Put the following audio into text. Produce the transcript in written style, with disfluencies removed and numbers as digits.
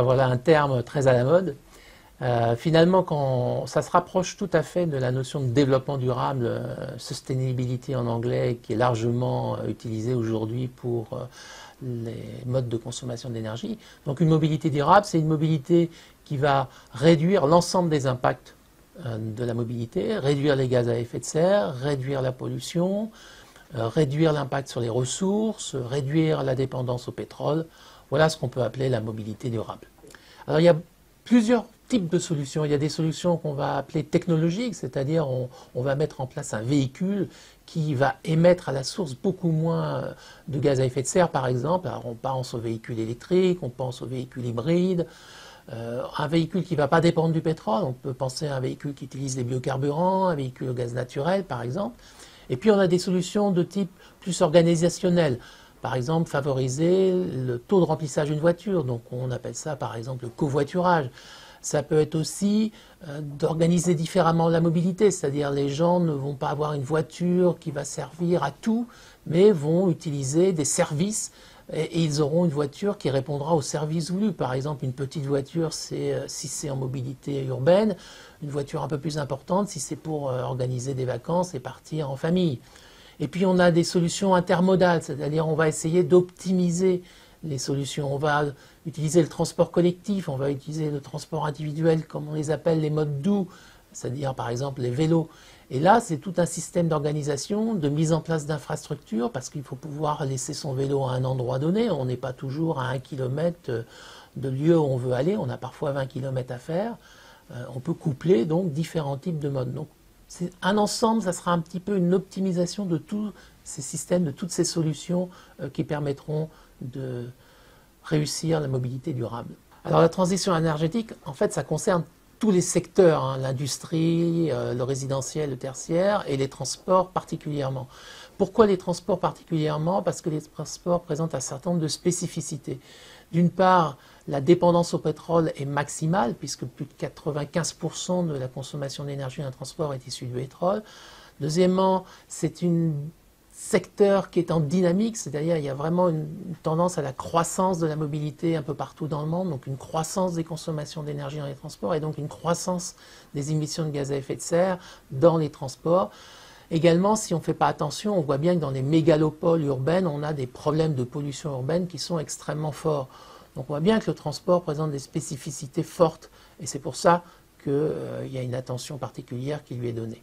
Enfin voilà un terme très à la mode. Finalement, quand ça se rapproche tout à fait de la notion de développement durable, sustainability en anglais, qui est largement utilisée aujourd'hui pour les modes de consommation d'énergie. Donc une mobilité durable, c'est une mobilité qui va réduire l'ensemble des impacts de la mobilité, réduire les gaz à effet de serre, réduire la pollution, réduire l'impact sur les ressources, réduire la dépendance au pétrole. Voilà ce qu'on peut appeler la mobilité durable. Alors il y a plusieurs types de solutions. Il y a des solutions qu'on va appeler technologiques, c'est-à-dire on va mettre en place un véhicule qui va émettre à la source beaucoup moins de gaz à effet de serre, par exemple. Alors on pense aux véhicules électriques, on pense aux véhicules hybrides, un véhicule qui ne va pas dépendre du pétrole. On peut penser à un véhicule qui utilise les biocarburants, un véhicule au gaz naturel, par exemple. Et puis on a des solutions de type plus organisationnel. Par exemple, favoriser le taux de remplissage d'une voiture. Donc on appelle ça par exemple le covoiturage. Ça peut être aussi d'organiser différemment la mobilité, c'est-à-dire les gens ne vont pas avoir une voiture qui va servir à tout, mais vont utiliser des services et ils auront une voiture qui répondra aux services voulus. Par exemple, une petite voiture, si c'est en mobilité urbaine, une voiture un peu plus importante si c'est pour organiser des vacances et partir en famille. Et puis on a des solutions intermodales, c'est-à-dire on va essayer d'optimiser les solutions. On va utiliser le transport collectif, on va utiliser le transport individuel, comme on les appelle les modes doux, c'est-à-dire par exemple les vélos. Et là, c'est tout un système d'organisation, de mise en place d'infrastructures, parce qu'il faut pouvoir laisser son vélo à un endroit donné. On n'est pas toujours à 1 kilomètre de lieu où on veut aller, on a parfois 20 kilomètres à faire. On peut coupler donc différents types de modes. Donc c'est un ensemble, ça sera un petit peu une optimisation de tous ces systèmes, de toutes ces solutions qui permettront de réussir la mobilité durable. Alors la transition énergétique, en fait, ça concerne tous les secteurs, hein, l'industrie, le résidentiel, le tertiaire et les transports particulièrement. Pourquoi les transports particulièrement? Parce que les transports présentent un certain nombre de spécificités. D'une part, la dépendance au pétrole est maximale, puisque plus de 95% de la consommation d'énergie d'un transport est issue du pétrole. Deuxièmement, c'est un secteur qui est en dynamique, c'est-à-dire il y a vraiment une tendance à la croissance de la mobilité un peu partout dans le monde, donc une croissance des consommations d'énergie dans les transports et donc une croissance des émissions de gaz à effet de serre dans les transports. Également, si on ne fait pas attention, on voit bien que dans les mégalopoles urbaines, on a des problèmes de pollution urbaine qui sont extrêmement forts. Donc on voit bien que le transport présente des spécificités fortes et c'est pour ça qu'il y a une attention particulière qui lui est donnée.